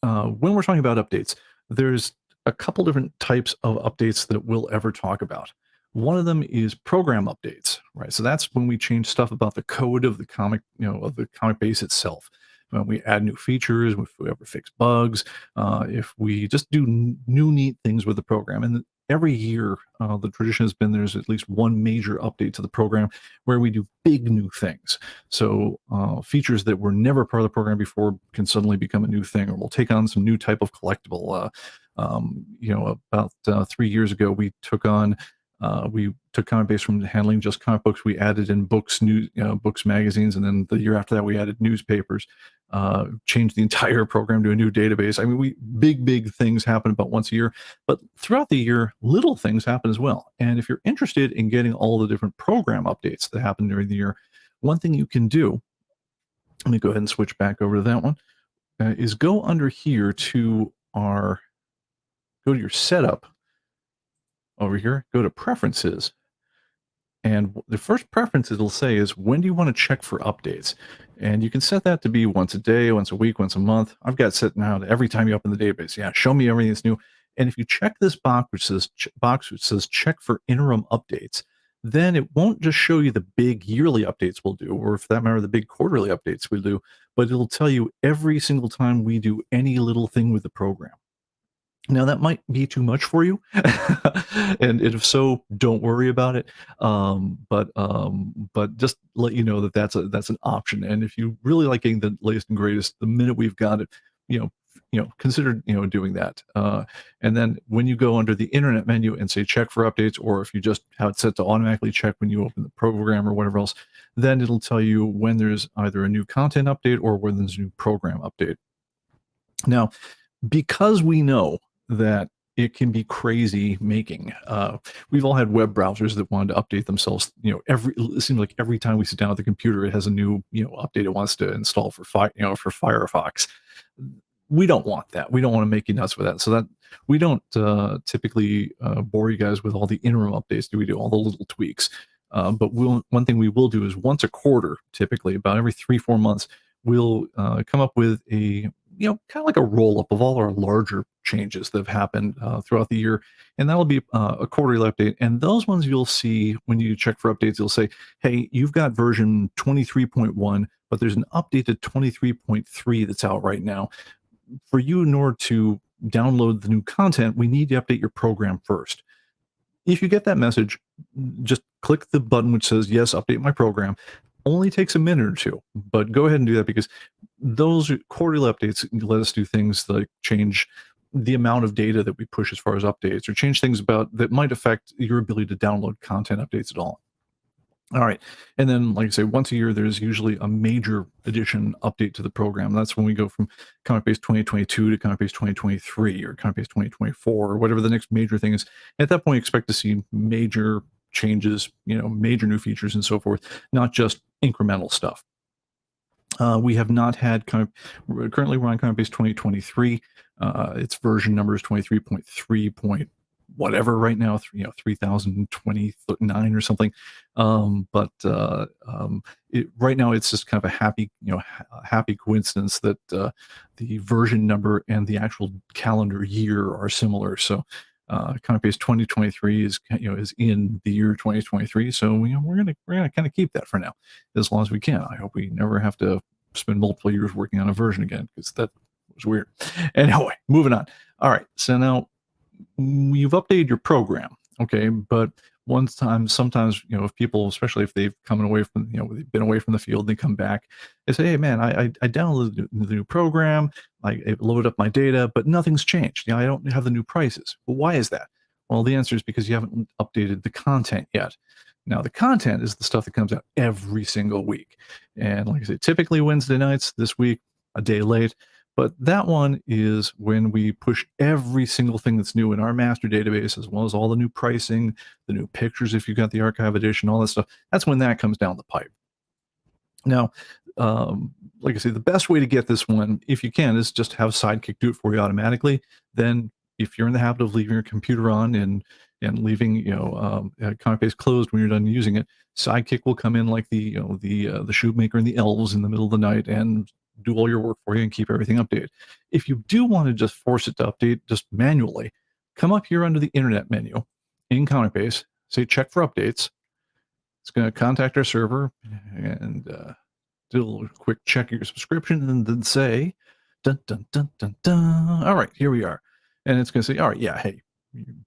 when we're talking about updates, there's a couple different types of updates that we'll ever talk about. One of them is program updates, right? So that's when we change stuff about the code of the comic, of the comic base itself. When we add new features, if we ever fix bugs, if we just do new neat things with the program. And every year, the tradition has been there's at least one major update to the program where we do big new things. So features that were never part of the program before can suddenly become a new thing, or we'll take on some new type of collectible. About 3 years ago, we took ComicBase from handling just comic books. We added in books, books, magazines, and then the year after that, we added newspapers. Changed the entire program to a new database. I mean, big things happen about once a year, but throughout the year, little things happen as well. And if you're interested in getting all the different program updates that happen during the year, one thing you can do, let me go ahead and switch back over to that one, is go under here to go to your setup over here, go to preferences. And the first preference it'll say is, when do you want to check for updates? And you can set that to be once a day, once a week, once a month. I've got set now to every time you open the database. Yeah, show me everything that's new. And if you check this box which says check for interim updates, then it won't just show you the big yearly updates we'll do, or for that matter, the big quarterly updates we do, but it'll tell you every single time we do any little thing with the program. Now, that might be too much for you, and if so, don't worry about it. But just let you know that that's an option. And if you really like getting the latest and greatest, the minute we've got it, consider doing that. And then when you go under the internet menu and say check for updates, or if you just have it set to automatically check when you open the program or whatever else, then it'll tell you when there's either a new content update or when there's a new program update. Now, because we know that it can be crazy making. We've all had web browsers that wanted to update themselves. It seems like every time we sit down at the computer, it has a new update it wants to install for Firefox. We don't want that. We don't want to make you nuts with that. So that we don't typically bore you guys with all the interim updates. We do all the little tweaks. But one thing we will do is once a quarter, typically about every 3-4 months, we'll come up with a kind of like a roll up of all our larger changes that have happened throughout the year. And that'll be a quarterly update. And those ones you'll see when you check for updates, you'll say, hey, you've got version 23.1, but there's an updated 23.3 that's out right now. For you, in order to download the new content, we need to update your program first. If you get that message, just click the button which says, yes, update my program. Only takes a minute or two, but go ahead and do that, because those quarterly updates let us do things like change the amount of data that we push as far as updates, or change things that might affect your ability to download content updates at all. All right. And then, like I say, once a year, there's usually a major edition update to the program. That's when we go from ComicBase 2022 to ComicBase 2023 or ComicBase 2024 or whatever the next major thing is. At that point, expect to see major changes, major new features and so forth, not just incremental stuff. We have not had currently we're on ComicBase 2023. Its version number is 23.3 point whatever right now, 3029 or something. Right now it's just kind of a happy coincidence that the version number and the actual calendar year are similar. So ComicBase 2023 is in the year 2023. So we're gonna kind of keep that for now as long as we can. I hope we never have to spend multiple years working on a version again, because that was weird. Anyway, moving on. All right, so now you've updated your program, okay? But sometimes if people, especially if they've come away from they've been away from the field, they come back, they say, hey man, I downloaded the new program, I loaded up my data, but nothing's changed. I don't have the new prices. Well, why is that? Well, the answer is because you haven't updated the content yet. Now, the content is the stuff that comes out every single week. And like I said, typically Wednesday nights. This week, a day late. But that one is when we push every single thing that's new in our master database, as well as all the new pricing, the new pictures if you've got the archive edition, all that stuff. That's when that comes down the pipe. Now, like I say, the best way to get this one, if you can, is just have Sidekick do it for you automatically. Then if you're in the habit of leaving your computer on and and leaving ComicBase closed when you're done using it. Sidekick will come in like the shoemaker and the elves in the middle of the night and do all your work for you and keep everything updated. If you do want to just force it to update just manually, come up here under the internet menu in ComicBase, say check for updates. It's going to contact our server and do a little quick check of your subscription and then say, dun, dun, dun, dun, dun. All right, here we are. And it's going to say, all right, yeah, hey,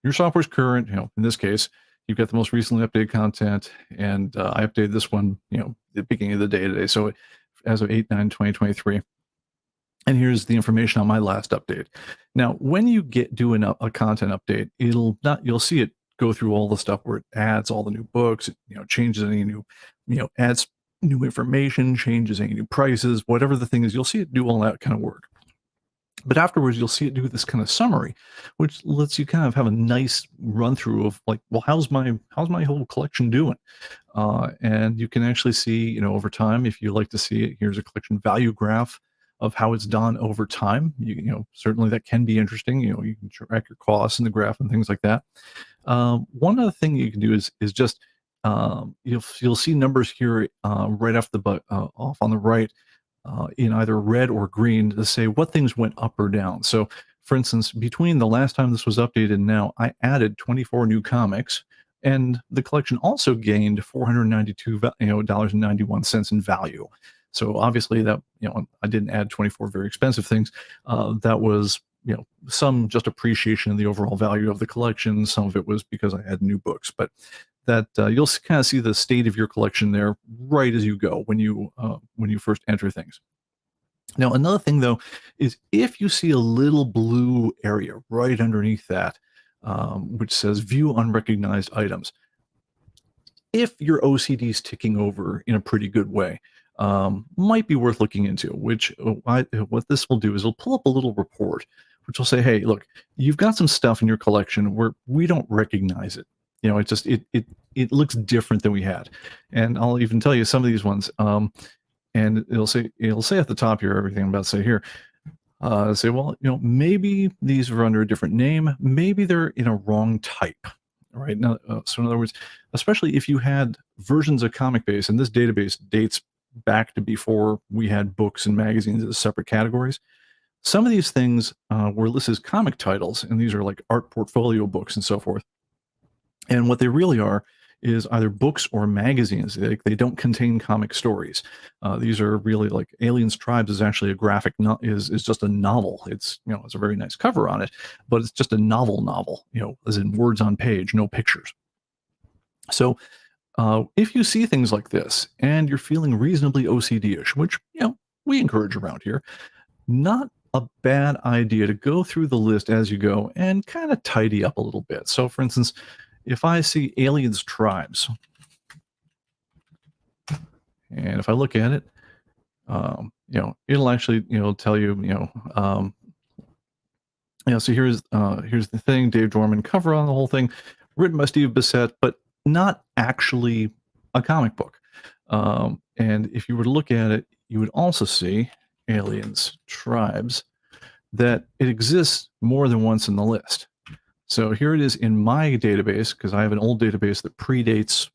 your software's current. In this case, you've got the most recently updated content, and I updated this one, at the beginning of the day today. So as of 8/9/2023. And here's the information on my last update. Now, when you do a content update, you'll see it go through all the stuff where it adds all the new books, changes any new, adds new information, changes any new prices, whatever the thing is, you'll see it do all that kind of work. But afterwards, you'll see it do this kind of summary, which lets you kind of have a nice run through of like, well, how's my whole collection doing? And you can actually see, over time, if you like to see it, here's a collection value graph of how it's done over time. Certainly that can be interesting. You can track your costs in the graph and things like that. One other thing you can do is just you'll see numbers here right off off on the right in either red or green to say what things went up or down. So, for instance, between the last time this was updated and now, I added 24 new comics, and the collection also gained $492.91 in value. So obviously that, I didn't add 24 very expensive things. That was, some just appreciation of the overall value of the collection. Some of it was because I had new books, but that you'll kind of see the state of your collection there right as you go when you first enter things. Now, another thing though is if you see a little blue area right underneath that, which says View Unrecognized Items, if your OCD is ticking over in a pretty good way, might be worth looking into. What this will do is it'll pull up a little report, which will say, "Hey, look, you've got some stuff in your collection where we don't recognize it. It looks different than we had." And I'll even tell you some of these ones. And it'll say at the top here everything I'm about to say here. Say, well, maybe these are under a different name. Maybe they're in a wrong type. Right now, so in other words, especially if you had versions of ComicBase, and this database dates back to before we had books and magazines as separate categories. Some of these things were listed as comic titles, and these are like art portfolio books and so forth. And what they really are is either books or magazines. They don't contain comic stories. These are really like Aliens Tribes is actually a graphic is just a novel. It's it's a very nice cover on it, but it's just a novel, as in words on page, no pictures. So if you see things like this and you're feeling reasonably OCD-ish, which we encourage around here, not a bad idea to go through the list as you go and kind of tidy up a little bit. So, for instance, if I see Aliens Tribes, and if I look at it, it'll actually, tell you, so here's the thing, Dave Dorman cover on the whole thing, written by Steve Bissett, but not actually a comic book. And if you were to look at it, you would also see Aliens Tribes, that it exists more than once in the list. So here it is in my database, because I have an old database that predates,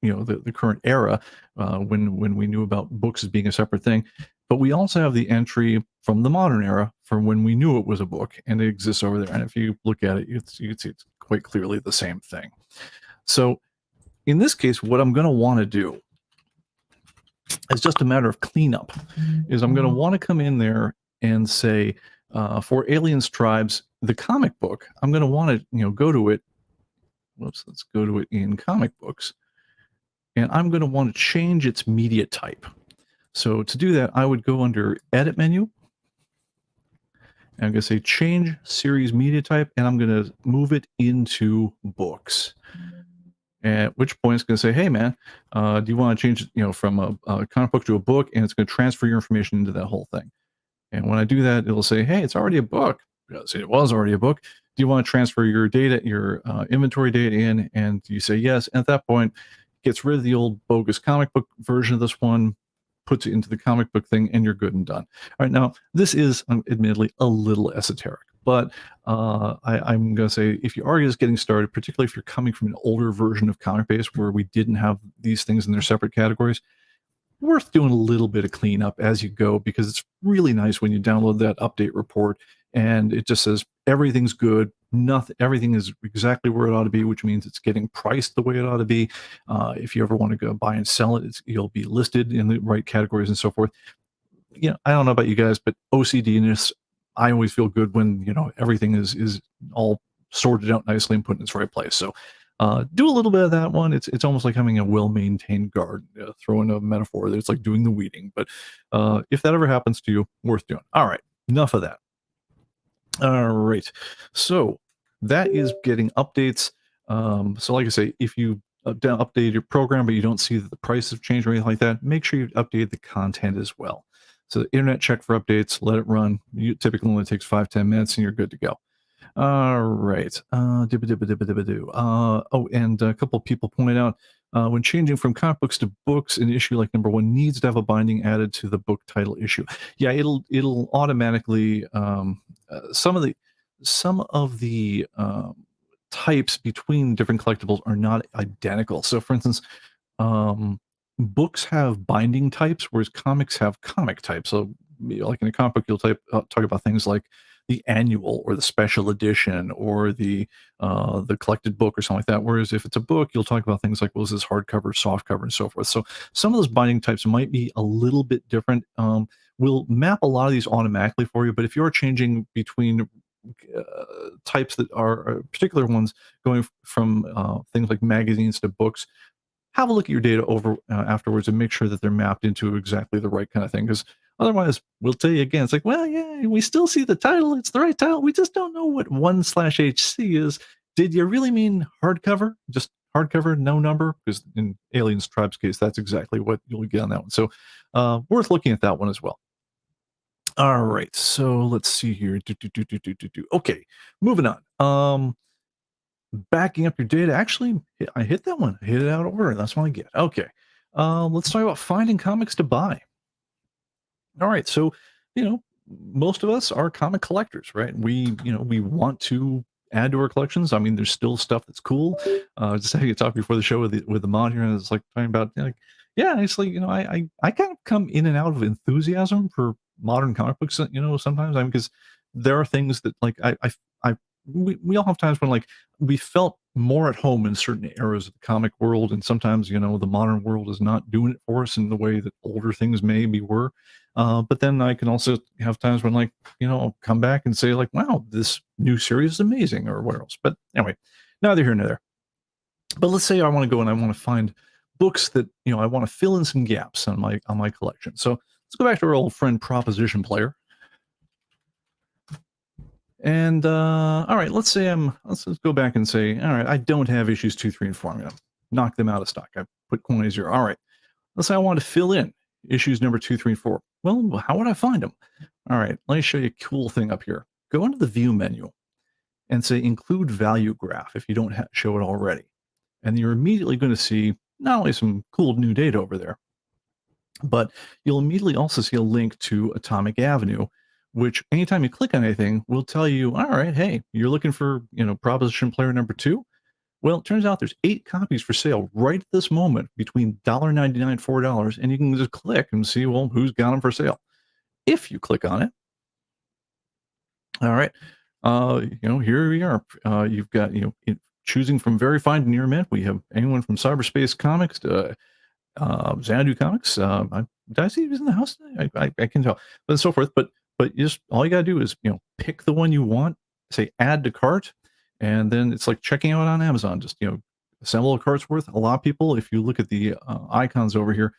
the current era, when we knew about books as being a separate thing. But we also have the entry from the modern era, from when we knew it was a book, and it exists over there. And if you look at it, you can see it's quite clearly the same thing. So in this case, what I'm going to want to do is just a matter of cleanup. Is I'm going to want to come in there and say, for Aliens Tribes, the comic book, I'm going to want to, go to it. Let's go to it in comic books. And I'm going to want to change its media type. So to do that, I would go under Edit menu. And I'm going to say Change Series Media Type, and I'm going to move it into Books. At which point it's going to say, hey, man, do you want to change, from a comic book to a book? And it's going to transfer your information into that whole thing. And when I do that, it'll say, hey, it's already a book. It was already a book. Do you want to transfer your data, your inventory data in? And you say yes. And at that point, it gets rid of the old bogus comic book version of this one, puts it into the comic book thing, and you're good and done. All right, now, this is admittedly a little esoteric, But I'm going to say, if you are just getting started, particularly if you're coming from an older version of ComicBase where we didn't have these things in their separate categories, worth doing a little bit of cleanup as you go, because it's really nice when you download that update report and it just says everything's good, nothing, everything is exactly where it ought to be, which means it's getting priced the way it ought to be. If you ever want to go buy and sell it, you'll be listed in the right categories and so forth. I don't know about you guys, but OCD-ness, I always feel good when, everything is all sorted out nicely and put in its right place. So do a little bit of that one. It's almost like having a well-maintained garden. Throw in a metaphor that it's like doing the weeding. But if that ever happens to you, worth doing. All right, enough of that. All right. So that is getting updates. So like I say, if you update your program, but you don't see that the price have changed or anything like that, make sure you update the content as well. So internet check for updates, let it run. You typically only takes 5-10 minutes and you're good to go. All right. And a couple people pointed out when changing from comic books to books, an issue like number 1 needs to have a binding added to the book title issue. Yeah, it'll automatically some of the types between different collectibles are not identical. So, for instance, um, books have binding types, whereas comics have comic types. So, like in a comic book, you'll talk about things like the annual or the special edition or the collected book or something like that. Whereas if it's a book, you'll talk about things like, well, is this hardcover, softcover, and so forth. So some of those binding types might be a little bit different. We'll map a lot of these automatically for you, but if you're changing between types that are particular ones going from things like magazines to books, have a look at your data over afterwards and make sure that they're mapped into exactly the right kind of thing. Because otherwise, we'll tell you again, it's like, well, yeah, we still see the title. It's the right title. We just don't know what 1/HC is. Did you really mean hardcover? Just hardcover, no number? Because in Aliens Tribe's case, that's exactly what you'll get on that one. So worth looking at that one as well. All right. So let's see here. Okay, moving on. Backing up your data. Actually, I hit that one. I hit it out of order. That's what I get. Okay. Let's talk about finding comics to buy. All right. So, most of us are comic collectors, right? We want to add to our collections. I mean, there's still stuff that's cool. Just having a talk before the show with the mod here, and it's like talking about, like, yeah, it's like, I kind of come in and out of enthusiasm for modern comic books, sometimes. I mean, because there are things that, like, we all have times when, like, we felt more at home in certain eras of the comic world, and sometimes, the modern world is not doing it for us in the way that older things maybe were. But then I can also have times when, like, I'll come back and say, like, wow, this new series is amazing, or what else. But anyway, neither here nor there. But let's say I want to go and I want to find books that, I want to fill in some gaps on my collection. So let's go back to our old friend Proposition Player. And all right, let's just go back and say, all right, I don't have issues 2, 3, and 4. I'm gonna knock them out of stock. I put quantity 0. All right. Let's say I want to fill in issues number 2, 3, and 4. Well, how would I find them? All right, let me show you a cool thing up here. Go into the view menu and say include value graph if you don't show it already. And you're immediately going to see not only some cool new data over there, but you'll immediately also see a link to Atomic Avenue, which anytime you click on anything will tell you, all right, hey, you're looking for, Proposition Player number 2. Well, it turns out there's 8 copies for sale right at this moment between $1.99 and $4, and you can just click and see, well, who's got them for sale. If you click on it, all right, here we are. You've got, choosing from verified near mint. We have anyone from Cyberspace Comics to Xanadu Comics. Did I see he was in the house today? I can tell, but so forth. But just all you gotta do is pick the one you want, say add to cart, and then it's like checking out on Amazon. Just assemble a cart's worth. A lot of people, if you look at the icons over here,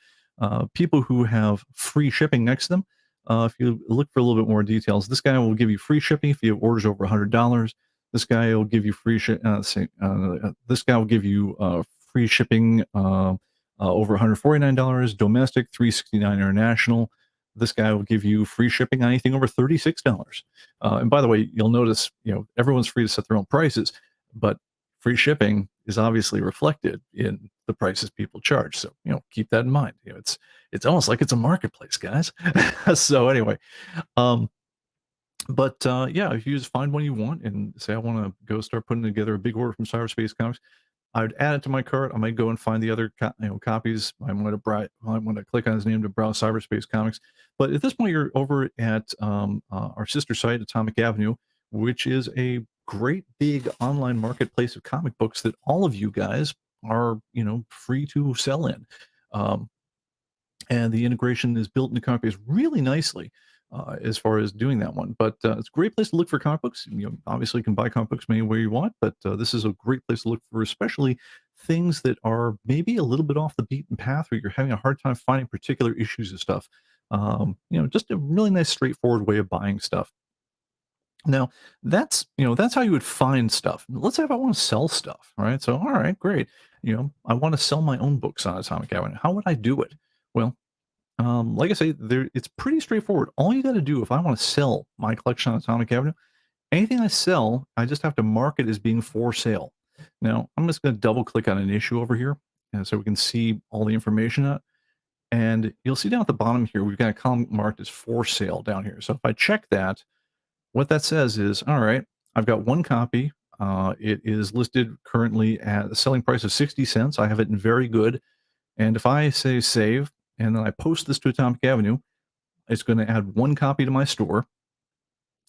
people who have free shipping next to them. If you look for a little bit more details, this guy will give you free shipping if you have orders over $100. This guy will give you free this guy will give you free shipping over $149 domestic, $369 international. This guy will give you free shipping on anything over $36. And by the way, you'll notice, everyone's free to set their own prices, but free shipping is obviously reflected in the prices people charge. So, keep that in mind. It's almost like it's a marketplace, guys. So anyway, But yeah, if you just find one you want and say, I want to go start putting together a big order from Cyberspace Comics, I would add it to my cart. I might go and find the other copies. I want to click on his name to browse Cyberspace Comics. But at this point, you're over at our sister site, Atomic Avenue, which is a great big online marketplace of comic books that all of you guys are, free to sell in. Um, and the integration is built into ComicBase really nicely as far as doing that one. But it's a great place to look for comic books. Obviously, you can buy comic books any way you want, but this is a great place to look for, especially things that are maybe a little bit off the beaten path, or you're having a hard time finding particular issues of stuff. Just a really nice, straightforward way of buying stuff. Now, that's how you would find stuff. Let's say if I want to sell stuff, right? So, all right, great. I want to sell my own books on Atomic Avenue. How would I do it? Well, like I say, it's pretty straightforward. All you got to do if I want to sell my collection on Atomic Avenue, anything I sell, I just have to mark it as being for sale. Now, I'm just going to double click on an issue over here, and so we can see all the information on it. And you'll see down at the bottom here, we've got a column marked as for sale down here. So if I check that, what that says is, all right, I've got one copy. It is listed currently at a selling price of 60 cents. I have it in very good. And if I say save, and then I post this to Atomic Avenue, it's going to add one copy to my store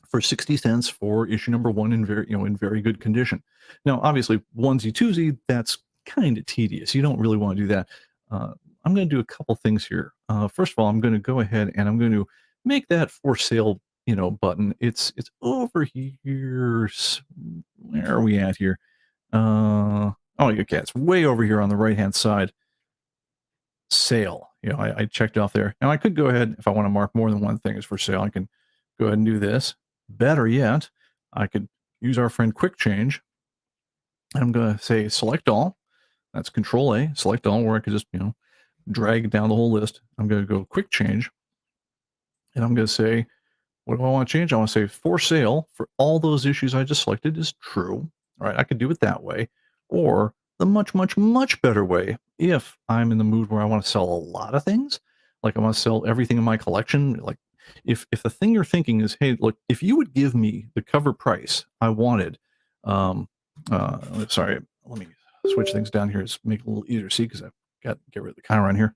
for 60 cents for issue number one in very good condition. Now, obviously, onesie twosie, that's kind of tedious. You don't really want to do that. I'm going to do a couple things here. First of all, I'm going to go ahead and I'm going to make that for sale, button. It's over here. Where are we at here? Oh, okay, it's way over here on the right hand side. Sale. I checked off there. Now I could go ahead, if I want to mark more than one thing as for sale, I can go ahead and do this. Better yet, I could use our friend Quick Change. I'm going to say select all. That's Control A, select all, where I could just, drag down the whole list. I'm going to go Quick Change. And I'm going to say, what do I want to change? I want to say for sale for all those issues I just selected is true. All right, I could do it that way. Or the much, much, much better way, if I'm in the mood where I want to sell a lot of things, like I want to sell everything in my collection, like if the thing you're thinking is, hey, look, if you would give me the cover price I wanted, sorry, let me switch things down here to make it a little easier to see because I've got to get rid of the counter on here.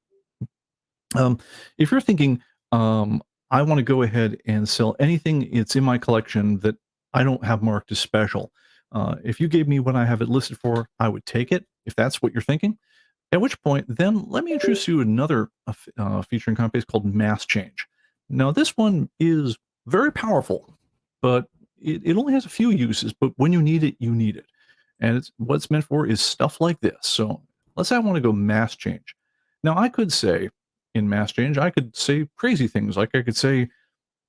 If you're thinking, I want to go ahead and sell anything it's in my collection that I don't have marked as special. If you gave me what I have it listed for, I would take it, if that's what you're thinking. At which point, then let me introduce you to another feature in ComicBase called Mass Change. Now, this one is very powerful, but it only has a few uses, but when you need it, you need it. And what it's meant for is stuff like this. So let's say I want to go Mass Change. Now, I could say, in Mass Change, I could say crazy things, like I could say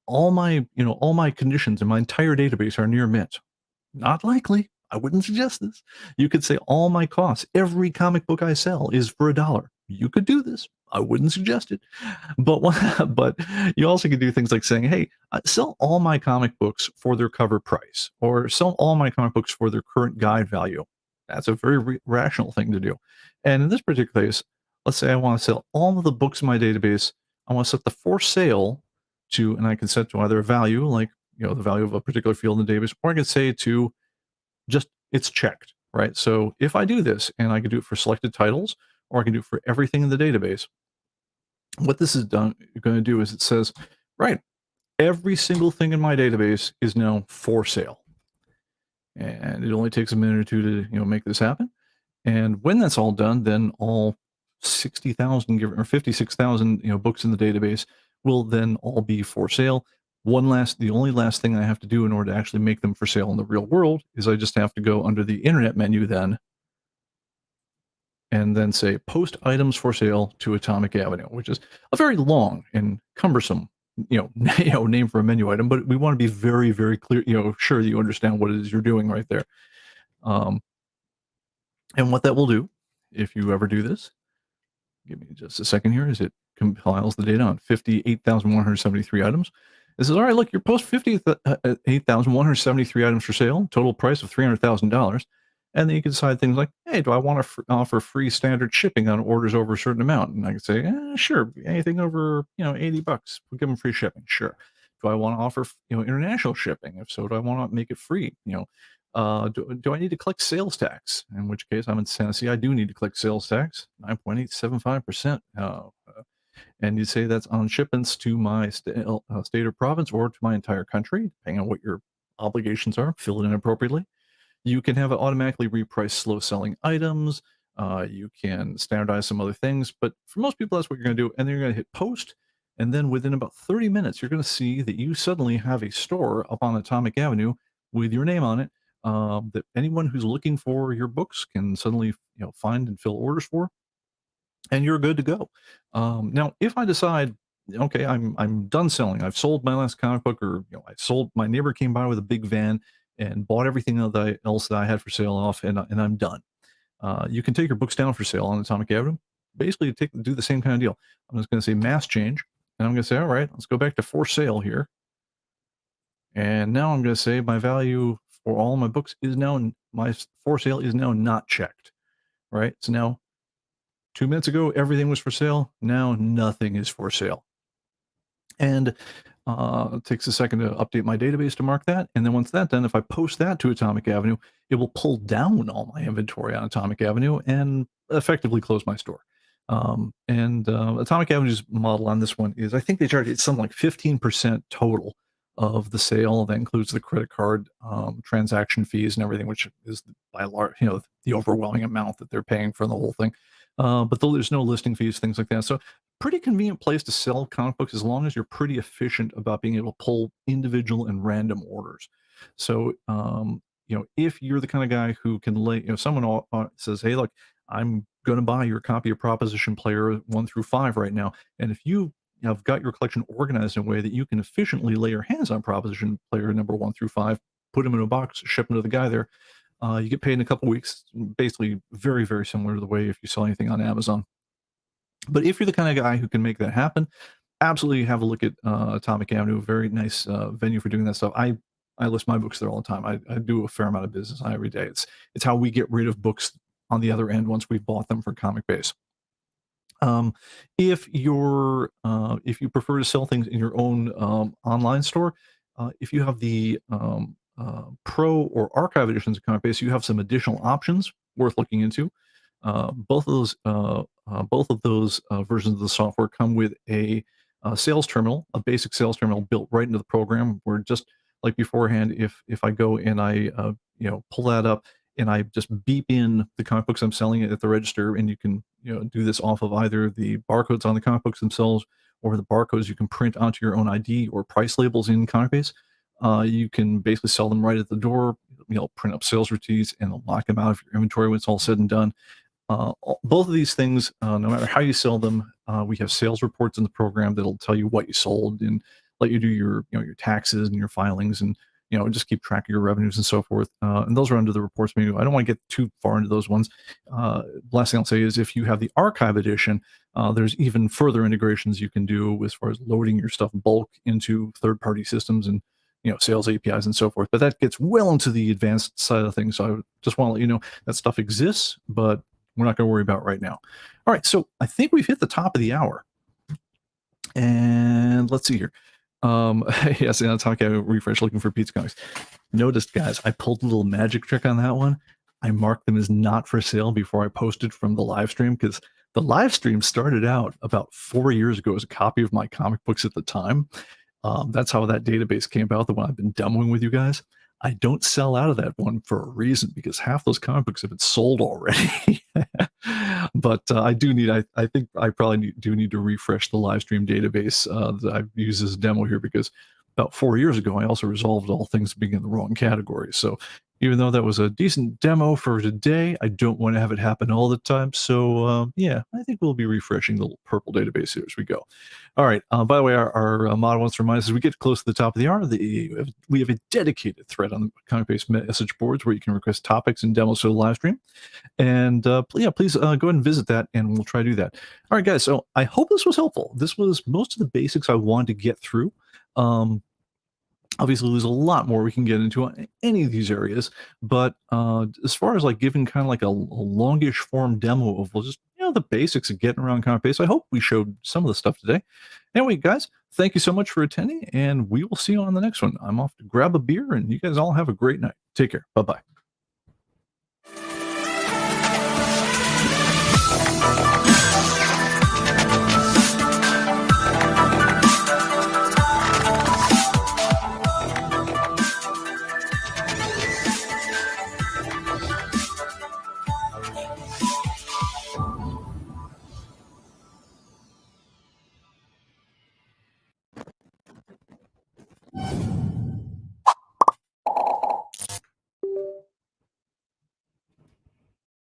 all my conditions in my entire database are near mint. Not likely. I wouldn't suggest this. You could say all my costs, every comic book I sell is for $1. You could do this. I wouldn't suggest it. But but you also could do things like saying, hey, sell all my comic books for their cover price, or sell all my comic books for their current guide value. That's a very rational thing to do. And in this particular case, let's say I want to sell all of the books in my database. I want to set the for sale to, and I can set to either a value, like, the value of a particular field in the database, or I can say to just, it's checked, right? So if I do this, and I can do it for selected titles, or I can do it for everything in the database, what this is going to do is it says, right, every single thing in my database is now for sale. And it only takes a minute or two to, make this happen. And when that's all done, then all 60,000 or 56,000 books in the database will then all be for sale. The only last thing I have to do in order to actually make them for sale in the real world is I just have to go under the internet menu then, and then say post items for sale to Atomic Avenue, which is a very long and cumbersome name for a menu item, but we want to be very, very clear, sure that you understand what it is you're doing right there. And what that will do, if you ever do this, give me just a second here, is it compiles the data on 58,173 items. It says, all right, look, your post 58,173 items for sale, total price of $300,000. And then you can decide things like, hey, do I want to offer free standard shipping on orders over a certain amount? And I can say, sure, anything over, $80, we'll give them free shipping. Sure. Do I want to offer, international shipping? If so, do I want to make it free? Do I need to collect sales tax? In which case, I'm in Tennessee. I do need to collect sales tax, 9.875%. And you say that's on shipments to my state or province or to my entire country, depending on what your obligations are. Fill it in appropriately. You can have it automatically reprice slow selling items. You can standardize some other things, but for most people, that's what you're going to do. And then you're going to hit post. And then within about 30 minutes, you're going to see that you suddenly have a store up on Atomic Avenue with your name on it, that anyone who's looking for your books can suddenly find and fill orders for, and you're good to go. Now, if I decide, okay, I'm done selling. I've sold my last comic book, or I sold. My neighbor came by with a big van and bought everything else that I had for sale off, and I'm done. You can take your books down for sale on Atomic Avenue. Basically, do the same kind of deal. I'm just going to say mass change, and I'm going to say, all right, let's go back to for sale here. And now I'm going to say my value for all my books is now, my for sale is now not checked. Right? So now, 2 minutes ago, everything was for sale. Now nothing is for sale. And it takes a second to update my database to mark that. And then once that's done, if I post that to Atomic Avenue, it will pull down all my inventory on Atomic Avenue and effectively close my store. Atomic Avenue's model on this one is, I think they charge it's something like 15% total of the sale. That includes the credit card transaction fees and everything, which is by large, the overwhelming amount that they're paying for the whole thing. But there's no listing fees, things like that. So pretty convenient place to sell comic books as long as you're pretty efficient about being able to pull individual and random orders. So, if you're the kind of guy who can someone says, hey, look, I'm going to buy your copy of Proposition Player 1 through 5 right now. And if you have got your collection organized in a way that you can efficiently lay your hands on Proposition Player number 1 through 5, put them in a box, ship them to the guy there, you get paid in a couple weeks, basically very, very similar to the way if you sell anything on Amazon. But if you're the kind of guy who can make that happen, absolutely have a look at Atomic Avenue. Very nice venue for doing that stuff. I list my books there all the time. I do a fair amount of business every day. It's how we get rid of books on the other end once we've bought them for ComicBase. If you prefer to sell things in your own online store, if you have the Pro or Archive editions of ComicBase, you have some additional options worth looking into. Both of those versions of the software come with a sales terminal, a basic sales terminal built right into the program. Where just like beforehand, if I go and I pull that up and I just beep in the comic books I'm selling at the register, and you can do this off of either the barcodes on the comic books themselves or the barcodes you can print onto your own ID or price labels in ComicBase. You can basically sell them right at the door. Print up sales receipts and lock them out of your inventory when it's all said and done. Both of these things, no matter how you sell them, we have sales reports in the program that'll tell you what you sold and let you do your taxes and your filings, and just keep track of your revenues and so forth. And those are under the reports menu. I don't want to get too far into those ones. Last thing I'll say is if you have the Archive edition, there's even further integrations you can do as far as loading your stuff bulk into third-party systems and sales APIs and so forth. But that gets well into the advanced side of things. So I just want to let you know that stuff exists, but we're not going to worry about right now. All right, so I think we've hit the top of the hour. And let's see here. Yes, and I'll talk about refresh looking for Pete's Comics. Noticed, guys, I pulled a little magic trick on that one. I marked them as not for sale before I posted from the live stream, because the live stream started out about 4 years ago as a copy of my comic books at the time. That's how that database came about, the one I've been demoing with you guys. I don't sell out of that one for a reason, because half those comic books have been sold already. But I think I probably do need to refresh the live stream database that I've used as a demo here, because about 4 years ago, I also resolved all things being in the wrong category. So even though that was a decent demo for today, I don't want to have it happen all the time. So yeah, I think we'll be refreshing the purple database here as we go. All right. By the way, our mod wants to remind us as we get close to the top of the hour, we have a dedicated thread on the ComicBase message boards where you can request topics and demos for the live stream. And yeah, please go ahead and visit that, and we'll try to do that. All right, guys. So I hope this was helpful. This was most of the basics I wanted to get through. Obviously, there's a lot more we can get into on any of these areas, but as far as like giving kind of like a longish form demo of just the basics of getting around ComicBase, I hope we showed some of the stuff today. Anyway, guys, thank you so much for attending, and we will see you on the next one. I'm off to grab a beer, and you guys all have a great night. Take care. Bye-bye.